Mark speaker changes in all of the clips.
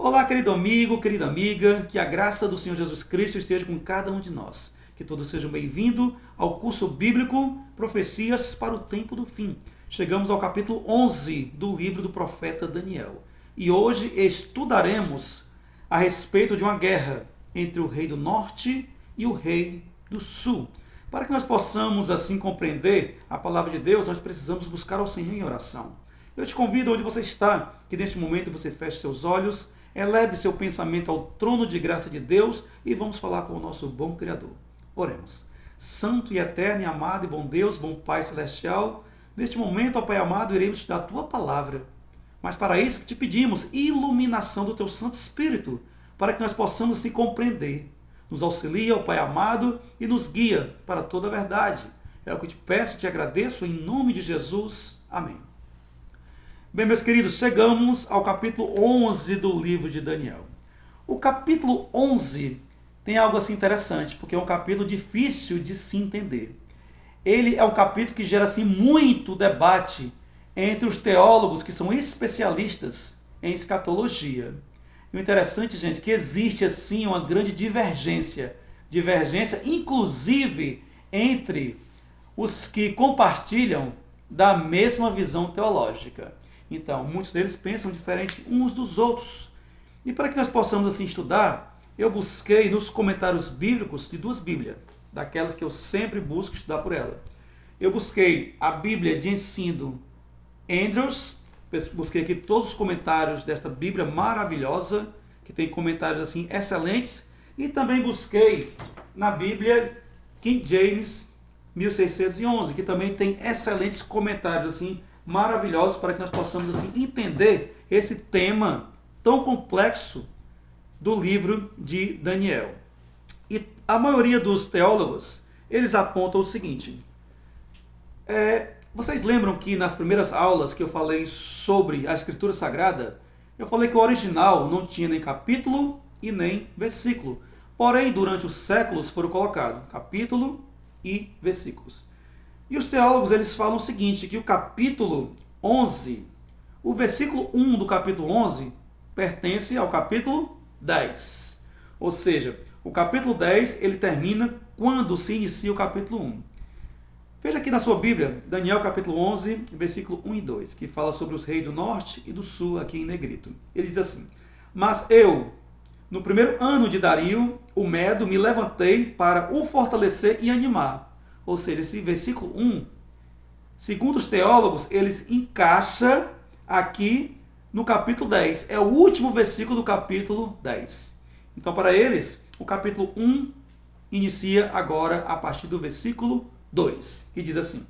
Speaker 1: Olá, querido amigo, querida amiga, que a graça do Senhor Jesus Cristo esteja com cada um de nós. Que todos sejam bem-vindos ao curso bíblico Profecias para o Tempo do Fim. Chegamos ao capítulo 11 do livro do profeta Daniel. E hoje estudaremos a respeito de uma guerra entre o rei do norte e o rei do sul. Para que nós possamos assim compreender a palavra de Deus, nós precisamos buscar ao Senhor em oração. Eu te convido, onde você está, que neste momento você feche seus olhos, eleve seu pensamento ao trono de graça de Deus e vamos falar com o nosso bom Criador. Oremos. Santo e eterno e amado e bom Deus, bom Pai Celestial, neste momento, ó Pai amado, iremos te dar a Tua palavra. Mas para isso te pedimos iluminação do Teu Santo Espírito, para que nós possamos se compreender. Nos auxilia, ó Pai amado, e nos guia para toda a verdade. É o que eu te peço e te agradeço em nome de Jesus. Amém. Bem, meus queridos, chegamos ao capítulo 11 do livro de Daniel. O capítulo 11 tem algo assim interessante, porque é um capítulo difícil de se entender. Ele é um capítulo que gera assim muito debate entre os teólogos que são especialistas em escatologia. E o interessante, gente, é que existe assim uma grande divergência inclusive entre os que compartilham da mesma visão teológica. Então, muitos deles pensam diferente uns dos outros. E para que nós possamos assim estudar, eu busquei nos comentários bíblicos de duas Bíblias, daquelas que eu sempre busco estudar por ela. Eu busquei a Bíblia de ensino Andrews, busquei aqui todos os comentários desta Bíblia maravilhosa, que tem comentários assim excelentes, e também busquei na Bíblia King James 1611, que também tem excelentes comentários assim maravilhosos para que nós possamos assim entender esse tema tão complexo do livro de Daniel. E a maioria dos teólogos, eles apontam o seguinte: vocês lembram que nas primeiras aulas que eu falei sobre a Escritura Sagrada, eu falei que o original não tinha nem capítulo e nem versículo. Porém, durante os séculos foram colocados capítulo e versículos. E os teólogos eles falam o seguinte, que o capítulo 11, o versículo 1 do capítulo 11 pertence ao capítulo 10. Ou seja, o capítulo 10 ele termina quando se inicia o capítulo 1. Veja aqui na sua Bíblia, Daniel capítulo 11, versículo 1 e 2, que fala sobre os reis do norte e do sul, aqui em negrito. Ele diz assim: Mas eu, no primeiro ano de Dario, o Medo, me levantei para o fortalecer e animar. Ou seja, esse versículo 1, segundo os teólogos, eles encaixa aqui no capítulo 10. É o último versículo do capítulo 10. Então, para eles, o capítulo 1 inicia agora a partir do versículo 2, que diz assim: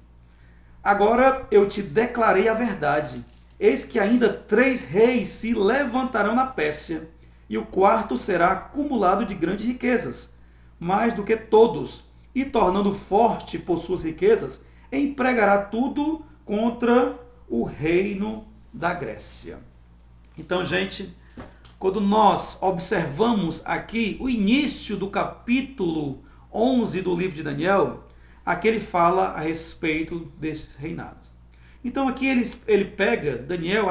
Speaker 1: Agora eu te declarei a verdade. Eis que ainda 3 reis se levantarão na Pérsia, e o quarto será acumulado de grandes riquezas, mais do que todos, e tornando forte por suas riquezas, empregará tudo contra o reino da Grécia. Então, gente, quando nós observamos aqui o início do capítulo 11 do livro de Daniel, aqui ele fala a respeito desses reinados. Então aqui ele pega, Daniel,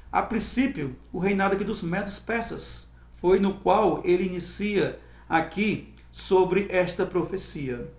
Speaker 1: a princípio, o reinado aqui dos medos persas, foi no qual ele inicia aqui sobre esta profecia.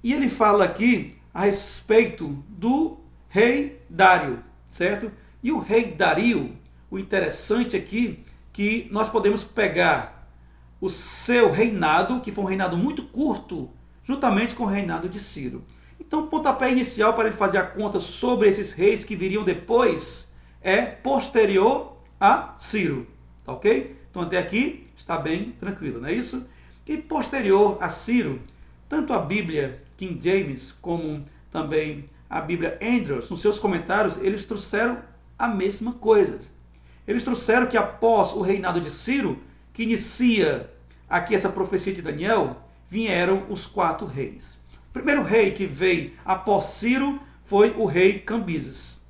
Speaker 1: E ele fala aqui a respeito do rei Dário, certo? E o rei Dario, o interessante aqui, que nós podemos pegar o seu reinado, que foi um reinado muito curto, juntamente com o reinado de Ciro. Então, o pontapé inicial para ele fazer a conta sobre esses reis que viriam depois é posterior a Ciro. Tá ok? Então, até aqui está bem tranquilo, não é isso? E posterior a Ciro, tanto a Bíblia King James como também a Bíblia Andrews, nos seus comentários, eles trouxeram a mesma coisa. Eles trouxeram que após o reinado de Ciro, que inicia aqui essa profecia de Daniel, vieram os 4 reis. O primeiro rei que veio após Ciro foi o rei Cambises,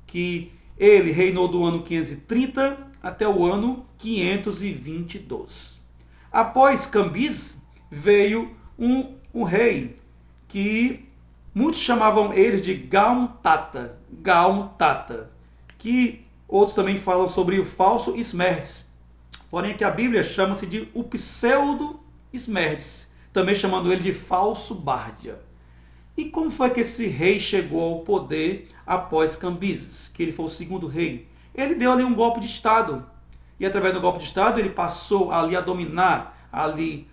Speaker 1: que ele reinou do ano 530 até o ano 522. Após Cambises veio um rei que muitos chamavam ele de Gaum-Tata, que outros também falam sobre o falso Esmerdes, Porém, que a Bíblia chama-se de o pseudo-Esmerdes, também chamando ele de falso Bárdia. E como foi que esse rei chegou ao poder após Cambises, que ele foi o segundo rei? Ele deu ali um golpe de Estado. E através do golpe de Estado ele passou ali a dominar ali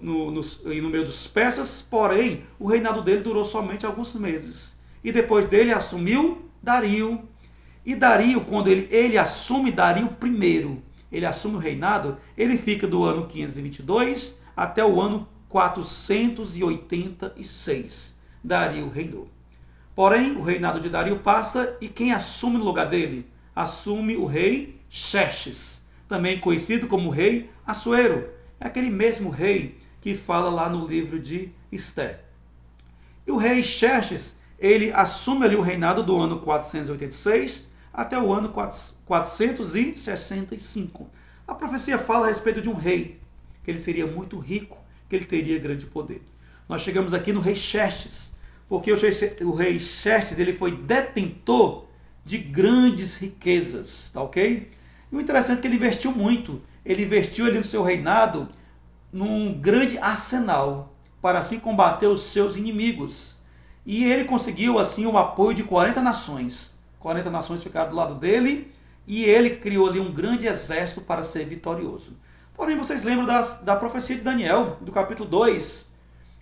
Speaker 1: no meio dos persas, porém o reinado dele durou somente alguns meses. E depois dele assumiu Dario. E Dario, quando ele assume Dario I, ele assume o reinado, ele fica do ano 522 até o ano 486. Dario reinou. Porém, o reinado de Dario passa e quem assume no lugar dele? Assume o rei Xerxes, também conhecido como rei Assuero. É aquele mesmo rei que fala lá no livro de Esther. E o rei Xerxes, ele assume ali o reinado do ano 486 até o ano 465. A profecia fala a respeito de um rei, que ele seria muito rico, que ele teria grande poder. Nós chegamos aqui no rei Xerxes, porque o rei Xerxes ele foi detentor de grandes riquezas, tá ok? E o interessante é que ele investiu muito. Ele investiu ali no seu reinado num grande arsenal para assim combater os seus inimigos. E ele conseguiu assim o apoio de 40 nações. 40 nações ficaram do lado dele e ele criou ali um grande exército para ser vitorioso. Porém, vocês lembram da profecia de Daniel, do capítulo 2.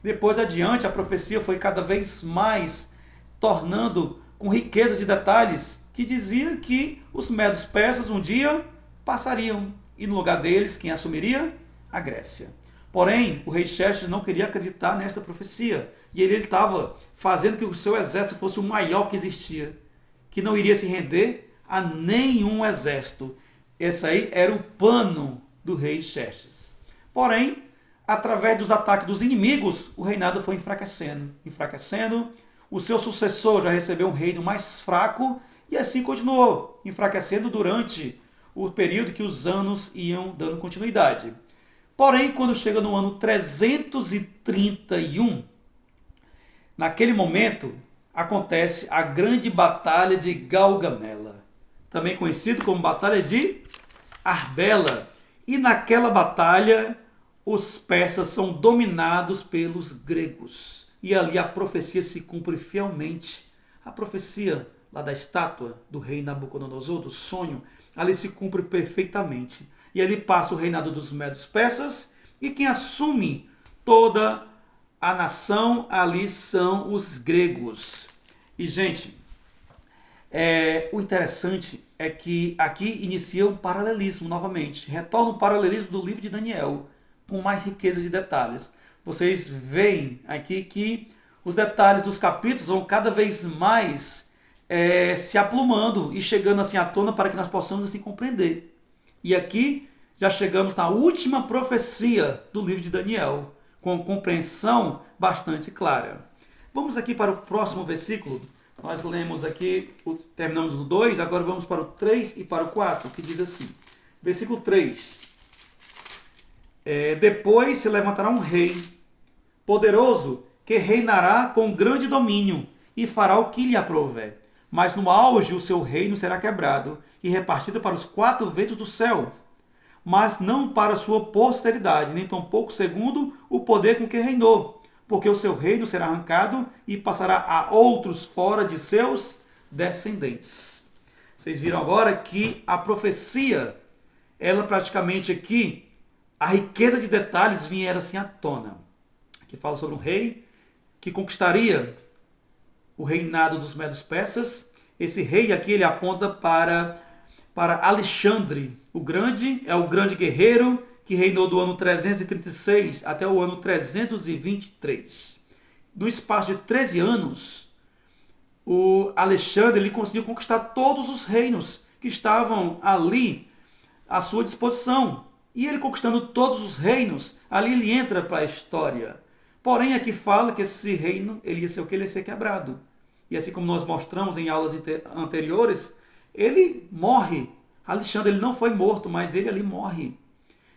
Speaker 1: Depois adiante, a profecia foi cada vez mais tornando com riqueza de detalhes, que dizia que os medos persas um dia passariam, e no lugar deles, quem assumiria? A Grécia. Porém, o rei Xerxes não queria acreditar nesta profecia, e ele estava fazendo que o seu exército fosse o maior que existia, que não iria se render a nenhum exército. Esse aí era o plano do rei Xerxes. Porém, através dos ataques dos inimigos, o reinado foi enfraquecendo. O seu sucessor já recebeu um reino mais fraco e assim continuou, enfraquecendo durante o período que os anos iam dando continuidade. Porém, quando chega no ano 331, naquele momento acontece a grande batalha de Gaugamela, também conhecido como Batalha de Arbela. E naquela batalha, os persas são dominados pelos gregos. E ali a profecia se cumpre fielmente. A profecia lá da estátua do rei Nabucodonosor, do sonho, ali se cumpre perfeitamente. E ali passa o reinado dos medos persas, e quem assume toda a nação ali são os gregos. E, gente, o interessante é que aqui inicia um paralelismo novamente. Retorna o paralelismo do livro de Daniel, com mais riqueza de detalhes. Vocês veem aqui que os detalhes dos capítulos vão cada vez mais se aplumando e chegando assim à tona para que nós possamos assim compreender. E aqui já chegamos na última profecia do livro de Daniel, com compreensão bastante clara. Vamos aqui para o próximo versículo. Nós lemos aqui, terminamos no 2, agora vamos para o 3 e para o 4, que diz assim. Versículo 3. Depois se levantará um rei poderoso que reinará com grande domínio e fará o que lhe aprouver. Mas no auge o seu reino será quebrado e repartido para os 4 ventos do céu, mas não para sua posteridade, nem tampouco segundo o poder com que reinou, porque o seu reino será arrancado e passará a outros fora de seus descendentes. Vocês viram agora que a profecia, ela praticamente aqui, a riqueza de detalhes vieram assim à tona. Que fala sobre um rei que conquistaria o reinado dos medos persas. Esse rei aqui ele aponta para Alexandre o Grande, é o grande guerreiro que reinou do ano 336 até o ano 323. No espaço de 13 anos, o Alexandre ele conseguiu conquistar todos os reinos que estavam ali à sua disposição. E ele conquistando todos os reinos, ali ele entra para a história. Porém, aqui fala que esse reino ele ia ser o que? Ele ia ser quebrado. E assim como nós mostramos em aulas anteriores, ele morre. Alexandre ele não foi morto, mas ele ali morre.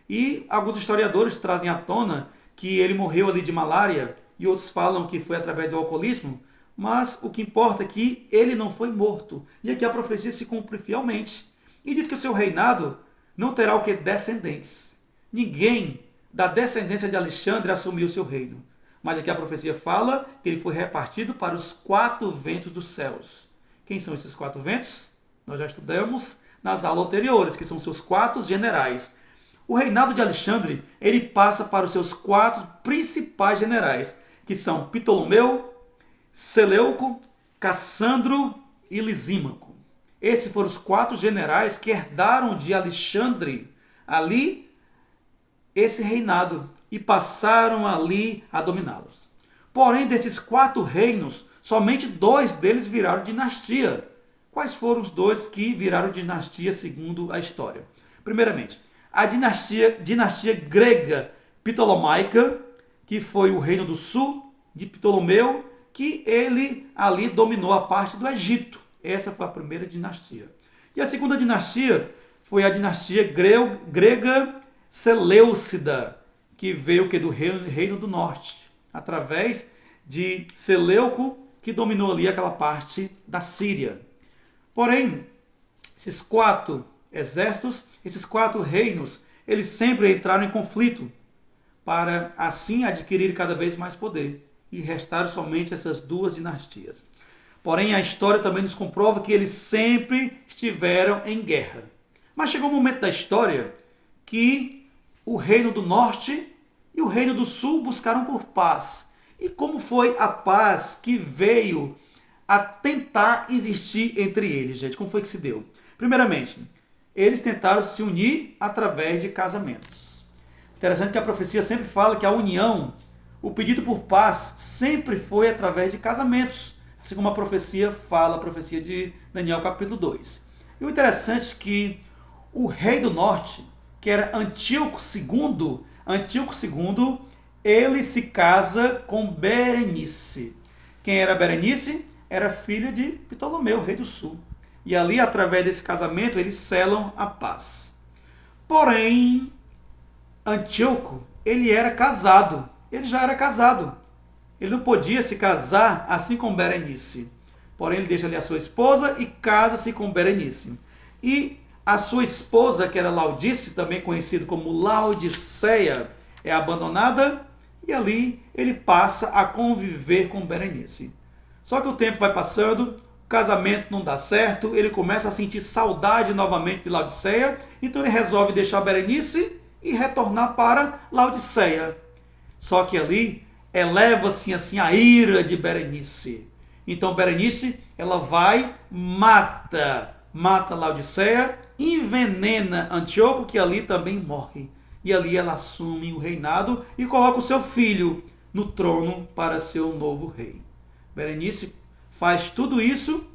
Speaker 1: E alguns historiadores trazem à tona que ele morreu ali de malária, e outros falam que foi através do alcoolismo, mas o que importa é que ele não foi morto. E aqui a profecia se cumpre fielmente. E diz que o seu reinado não terá o que? Descendentes. Ninguém da descendência de Alexandre assumiu o seu reino. Mas aqui a profecia fala que ele foi repartido para os 4 ventos dos céus. Quem são esses 4 ventos? Nós já estudamos nas aulas anteriores, que são seus 4 generais. O reinado de Alexandre, ele passa para os seus 4 principais generais, que são Ptolomeu, Seleuco, Cassandro e Lisímaco. Esses foram os 4 generais que herdaram de Alexandre ali esse reinado e passaram ali a dominá-los. Porém, desses 4 reinos, somente 2 deles viraram dinastia. Quais foram os 2 que viraram dinastia segundo a história? Primeiramente, a dinastia grega ptolomaica, que foi o reino do sul de Ptolomeu, que ele ali dominou a parte do Egito. Essa foi a primeira dinastia. E a segunda dinastia foi a dinastia grega Seleucida, que veio do reino do norte, através de Seleuco, que dominou ali aquela parte da Síria. Porém, esses 4 exércitos, esses 4 reinos, eles sempre entraram em conflito, para assim adquirir cada vez mais poder, e restaram somente essas 2 dinastias. Porém, a história também nos comprova que eles sempre estiveram em guerra. Mas chegou um momento da história que o reino do norte e o reino do sul buscaram por paz. E como foi a paz que veio a tentar existir entre eles, gente? Como foi que se deu? Primeiramente, eles tentaram se unir através de casamentos. Interessante que a profecia sempre fala que a união, o pedido por paz, sempre foi através de casamentos. Assim como a profecia fala, a profecia de Daniel capítulo 2. E o interessante é que o rei do norte, que era Antíoco II, ele se casa com Berenice. Quem era Berenice? Era filha de Ptolomeu, rei do sul. E ali, através desse casamento, eles selam a paz. Porém, Antíoco, ele era casado. Ele já era casado. Ele não podia se casar assim com Berenice. Porém, ele deixa ali a sua esposa e casa-se com Berenice. E a sua esposa, que era Laodice, também conhecido como Laodiceia, é abandonada e ali ele passa a conviver com Berenice. Só que o tempo vai passando, o casamento não dá certo, ele começa a sentir saudade novamente de Laodiceia, então ele resolve deixar Berenice e retornar para Laodiceia. Só que ali eleva-se assim a ira de Berenice. Então Berenice, ela vai, mata Laodiceia, envenena Antíoco, que ali também morre. E ali ela assume o reinado e coloca o seu filho no trono para ser o novo rei. Berenice faz tudo isso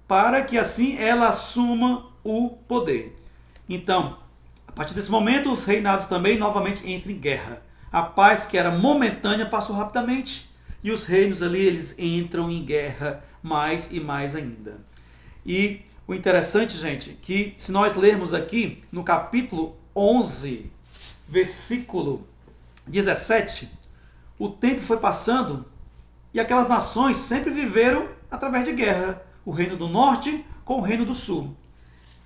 Speaker 1: para que assim ela assuma o poder. Então, a partir desse momento, os reinados também novamente entram em guerra. A paz que era momentânea passou rapidamente e os reinos ali eles entram em guerra mais e mais ainda. E o interessante, gente, que se nós lermos aqui no capítulo 11, versículo 17, o tempo foi passando e aquelas nações sempre viveram através de guerra. O reino do norte com o reino do sul.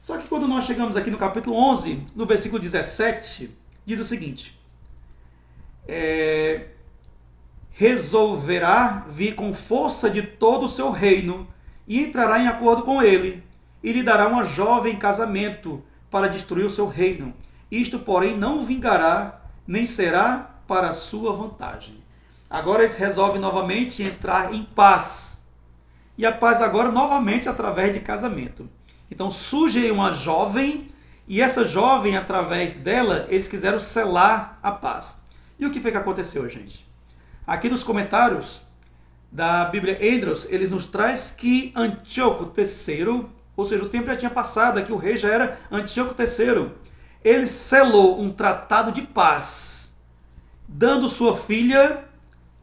Speaker 1: Só que quando nós chegamos aqui no capítulo 11, no versículo 17, diz o seguinte: resolverá vir com força de todo o seu reino e entrará em acordo com ele e lhe dará uma jovem em casamento para destruir o seu reino. Isto, porém, não vingará, nem será para a sua vantagem. Agora eles resolvem novamente entrar em paz. E a paz agora novamente através de casamento. Então surge aí uma jovem, e essa jovem, através dela, eles quiseram selar a paz. E o que foi que aconteceu, gente? Aqui nos comentários da Bíblia Andros, eles nos traz que Antíoco III, ou seja, o tempo já tinha passado, aqui o rei já era Antíoco III, ele selou um tratado de paz, dando sua filha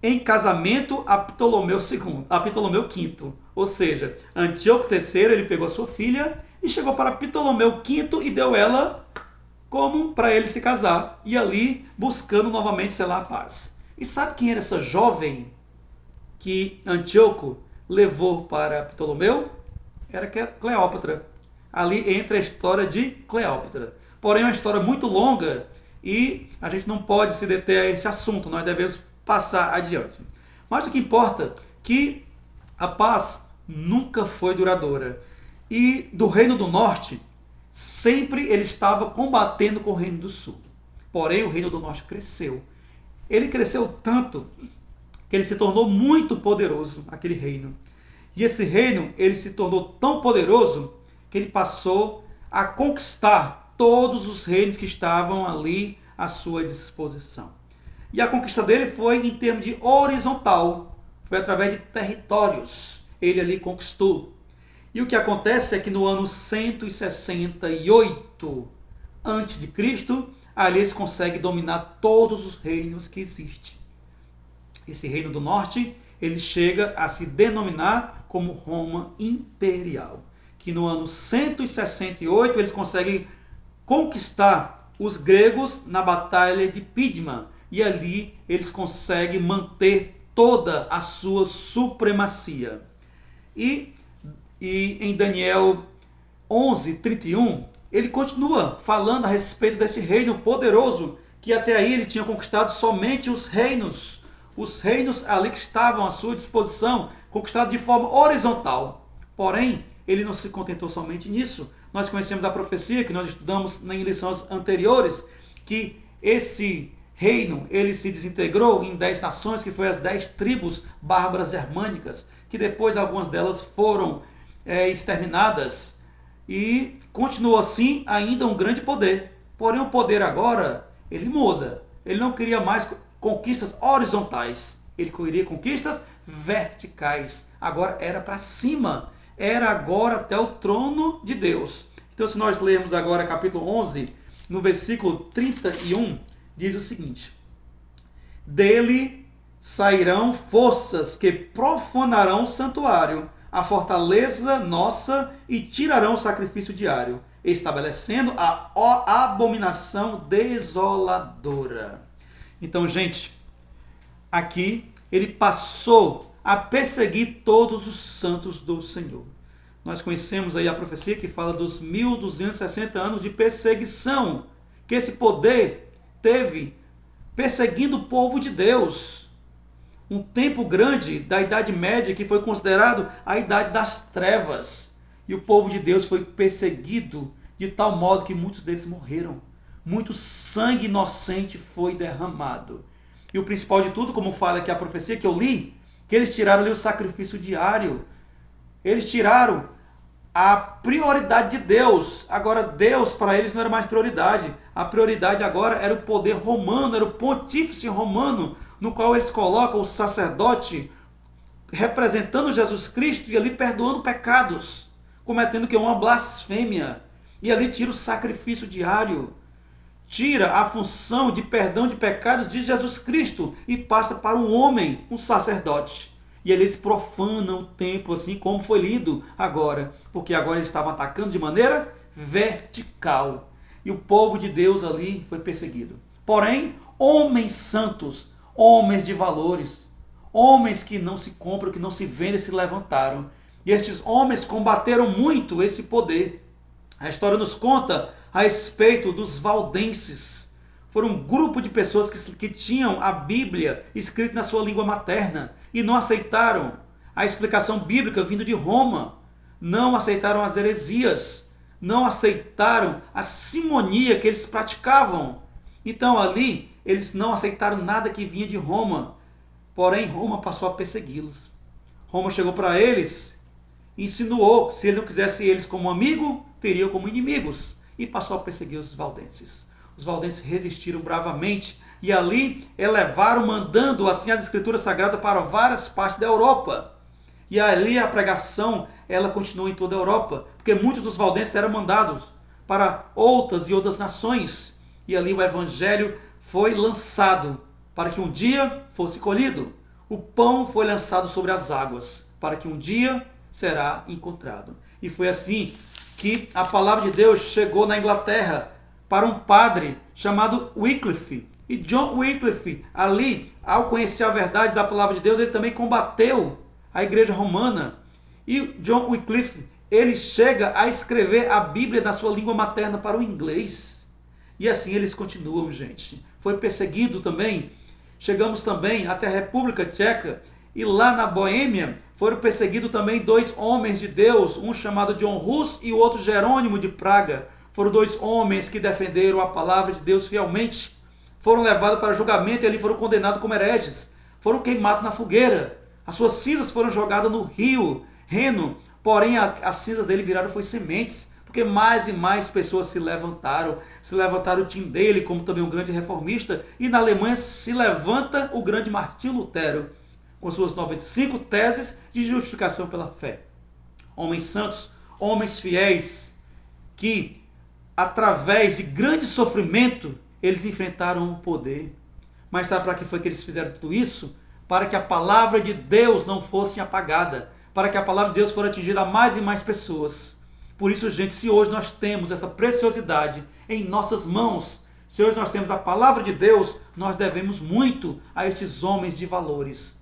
Speaker 1: em casamento a Ptolomeu V. Ou seja, Antíoco III ele pegou a sua filha e chegou para Ptolomeu V e deu ela como para ele se casar. E ali buscando novamente selar a paz. E sabe quem era essa jovem que Antíoco levou para Ptolomeu? Era Cleópatra. Ali entra a história de Cleópatra. Porém, é uma história muito longa e a gente não pode se deter a este assunto, nós devemos passar adiante. Mas o que importa é que a paz nunca foi duradoura. E do Reino do Norte, sempre ele estava combatendo com o Reino do Sul. Porém, o Reino do Norte cresceu. Ele cresceu tanto que ele se tornou muito poderoso, aquele reino. E esse reino, ele se tornou tão poderoso que ele passou a conquistar todos os reinos que estavam ali à sua disposição. E a conquista dele foi em termos de horizontal, foi através de territórios. Ele ali conquistou. E o que acontece é que no ano 168 a.C., ali eles conseguem dominar todos os reinos que existem. Esse reino do norte, ele chega a se denominar como Roma Imperial. Que no ano 168 eles conseguem conquistar os gregos na Batalha de Pydma. E ali eles conseguem manter toda a sua supremacia. E em Daniel 11:31, ele continua falando a respeito desse reino poderoso, que até aí ele tinha conquistado somente os reinos ali que estavam à sua disposição, conquistados de forma horizontal. Porém, ele não se contentou somente nisso. Nós conhecemos a profecia que nós estudamos em lições anteriores, que esse reino ele se desintegrou em 10 nações, que foi as 10 tribos bárbaras germânicas, que depois algumas delas foram exterminadas, e continuou assim ainda um grande poder. Porém, o poder agora, ele muda. Ele não queria mais conquistas horizontais, ele queria conquistas verticais. Agora era para cima, era agora até o trono de Deus. Então, se nós lermos agora capítulo 11, no versículo 31, diz o seguinte: dele sairão forças que profanarão o santuário, a fortaleza nossa, e tirarão o sacrifício diário, estabelecendo a abominação desoladora. Então, gente, aqui ele passou a perseguir todos os santos do Senhor. Nós conhecemos aí a profecia que fala dos 1260 anos de perseguição que esse poder teve perseguindo o povo de Deus. Um tempo grande da Idade Média que foi considerado a Idade das Trevas. E o povo de Deus foi perseguido de tal modo que muitos deles morreram. Muito sangue inocente foi derramado. E o principal de tudo, como fala aqui a profecia que eu li, que eles tiraram ali o sacrifício diário. Eles tiraram a prioridade de Deus. Agora Deus para eles não era mais prioridade. A prioridade agora era o poder romano, era o pontífice romano, no qual eles colocam o sacerdote representando Jesus Cristo e ali perdoando pecados, cometendo que uma blasfêmia. E ali tira o sacrifício diário, tira a função de perdão de pecados de Jesus Cristo e passa para um homem, um sacerdote. E eles profanam o templo, assim como foi lido agora, porque agora eles estavam atacando de maneira vertical. E o povo de Deus ali foi perseguido. Porém, homens santos, homens de valores, homens que não se compram, que não se vendem, se levantaram. E estes homens combateram muito esse poder. A história nos conta a respeito dos valdenses. Foram um grupo de pessoas que tinham a Bíblia escrita na sua língua materna e não aceitaram a explicação bíblica vindo de Roma. Não aceitaram as heresias. Não aceitaram a simonia que eles praticavam. Então ali eles não aceitaram nada que vinha de Roma. Porém, Roma passou a persegui-los. Roma chegou para eles e insinuou que se ele não quisesse eles como amigo, teriam como inimigos. E passou a perseguir os valdenses. Os valdenses resistiram bravamente e ali elevaram, mandando assim as escrituras sagradas para várias partes da Europa. E ali a pregação, ela continua em toda a Europa, porque muitos dos valdenses eram mandados para outras e outras nações. E ali o evangelho foi lançado para que um dia fosse colhido. O pão foi lançado sobre as águas para que um dia será encontrado. E foi assim que a palavra de Deus chegou na Inglaterra para um padre chamado Wycliffe. E John Wycliffe, ali, ao conhecer a verdade da palavra de Deus, ele também combateu a igreja romana. E John Wycliffe, ele chega a escrever a Bíblia na sua língua materna para o inglês. E assim eles continuam, gente. Foi perseguido também. Chegamos também até a República Tcheca. E lá na Boêmia foram perseguidos também 2 homens de Deus. Um chamado John Hus e o outro Jerônimo de Praga. Foram 2 homens que defenderam a palavra de Deus fielmente. Foram levados para julgamento e ali foram condenados como hereges. Foram queimados na fogueira. As suas cinzas foram jogadas no rio Reno. Porém, as cinzas dele viraram foi sementes. Porque mais e mais pessoas se levantaram o time dele, como também um grande reformista, e na Alemanha se levanta o grande Martinho Lutero, com suas 95 teses de justificação pela fé. Homens santos, homens fiéis, que através de grande sofrimento, eles enfrentaram o poder. Mas sabe para que foi que eles fizeram tudo isso? Para que a palavra de Deus não fosse apagada, para que a palavra de Deus fosse atingida a mais e mais pessoas. Por isso, gente, se hoje nós temos essa preciosidade em nossas mãos, se hoje nós temos a palavra de Deus, nós devemos muito a esses homens de valores.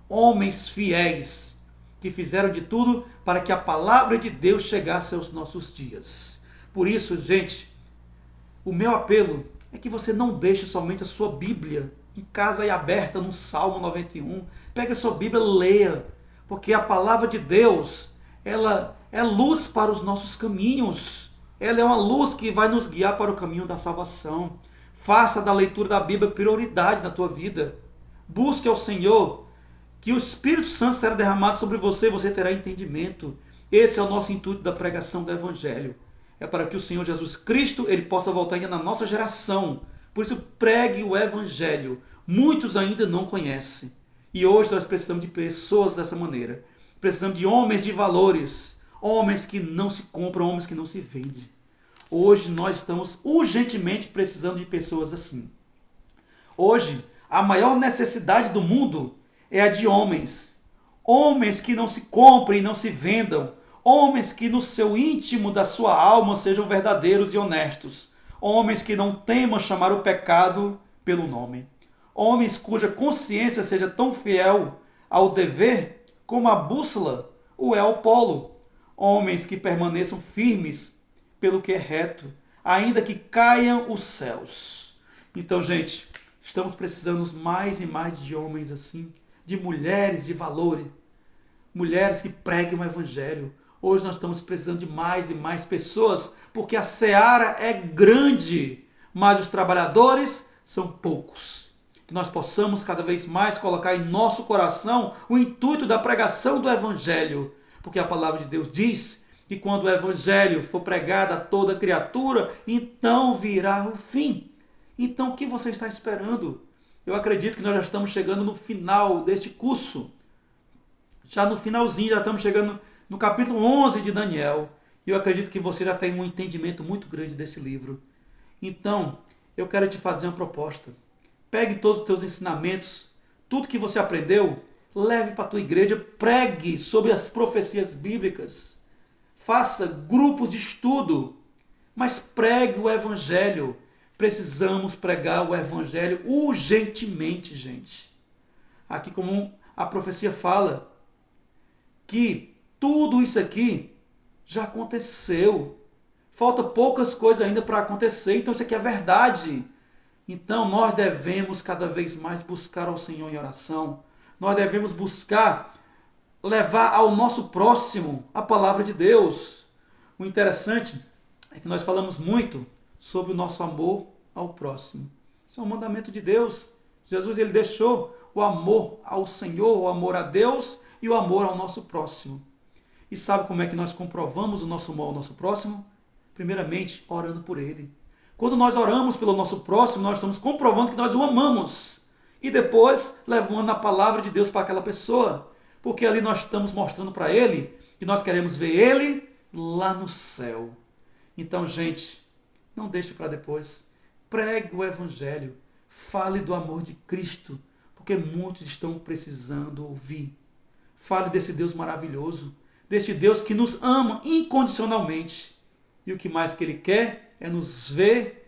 Speaker 1: Homens fiéis, que fizeram de tudo para que a palavra de Deus chegasse aos nossos dias. Por isso, gente, o meu apelo é que você não deixe somente a sua Bíblia em casa e aberta no Salmo 91. Pegue a sua Bíblia e leia, porque a palavra de Deus, ela é luz para os nossos caminhos. Ela é uma luz que vai nos guiar para o caminho da salvação. Faça da leitura da Bíblia prioridade na tua vida. Busque ao Senhor, que o Espírito Santo será derramado sobre você e você terá entendimento. Esse é o nosso intuito da pregação do Evangelho. É para que o Senhor Jesus Cristo ele possa voltar ainda na nossa geração. Por isso, pregue o Evangelho. Muitos ainda não conhecem. E hoje nós precisamos de pessoas dessa maneira. Precisamos de homens de valores. Homens que não se compram, homens que não se vendem. Hoje nós estamos urgentemente precisando de pessoas assim. Hoje, a maior necessidade do mundo é a de homens. Homens que não se comprem e não se vendam. Homens que no seu íntimo da sua alma sejam verdadeiros e honestos. Homens que não temam chamar o pecado pelo nome. Homens cuja consciência seja tão fiel ao dever como a bússola o é ao polo. Homens que permaneçam firmes pelo que é reto, ainda que caiam os céus. Então, gente, estamos precisando mais e mais de homens assim, de mulheres de valor, mulheres que preguem o Evangelho. Hoje nós estamos precisando de mais e mais pessoas, porque a seara é grande, mas os trabalhadores são poucos. Que nós possamos cada vez mais colocar em nosso coração o intuito da pregação do Evangelho, porque a palavra de Deus diz que quando o Evangelho for pregado a toda criatura, então virá o fim. Então o que você está esperando? Eu acredito que nós já estamos chegando no final deste curso. Já no finalzinho, já estamos chegando no capítulo 11 de Daniel. E eu acredito que você já tem um entendimento muito grande desse livro. Então, eu quero te fazer uma proposta. Pegue todos os teus ensinamentos, tudo que você aprendeu, leve para a tua igreja, pregue sobre as profecias bíblicas. Faça grupos de estudo, mas pregue o Evangelho. Precisamos pregar o Evangelho urgentemente, gente. Aqui como a profecia fala, que tudo isso aqui já aconteceu. Falta poucas coisas ainda para acontecer, então isso aqui é verdade. Então nós devemos cada vez mais buscar ao Senhor em oração. Nós devemos buscar levar ao nosso próximo a palavra de Deus. O interessante é que nós falamos muito sobre o nosso amor ao próximo. Isso é um mandamento de Deus. Jesus ele deixou o amor ao Senhor, o amor a Deus e o amor ao nosso próximo. E sabe como é que nós comprovamos o nosso amor ao nosso próximo? Primeiramente, orando por ele. Quando nós oramos pelo nosso próximo, nós estamos comprovando que nós o amamos. E depois, levando a palavra de Deus para aquela pessoa. Porque ali nós estamos mostrando para ele que nós queremos ver ele lá no céu. Então, gente, não deixe para depois. Pregue o Evangelho. Fale do amor de Cristo. Porque muitos estão precisando ouvir. Fale desse Deus maravilhoso. Deste Deus que nos ama incondicionalmente. E o que mais que ele quer é nos ver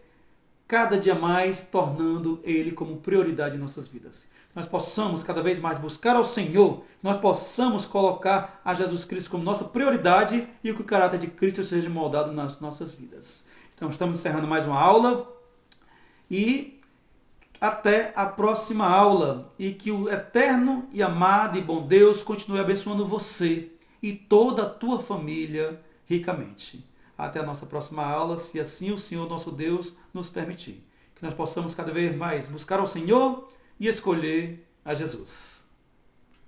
Speaker 1: cada dia mais tornando ele como prioridade em nossas vidas. Nós possamos cada vez mais buscar ao Senhor, nós possamos colocar a Jesus Cristo como nossa prioridade e que o caráter de Cristo seja moldado nas nossas vidas. Então estamos encerrando mais uma aula E até a próxima aula. E que o eterno e amado e bom Deus continue abençoando você e toda a tua família ricamente. Até a nossa próxima aula, se assim o Senhor nosso Deus nos permitir. Que nós possamos cada vez mais buscar ao Senhor e escolher a Jesus.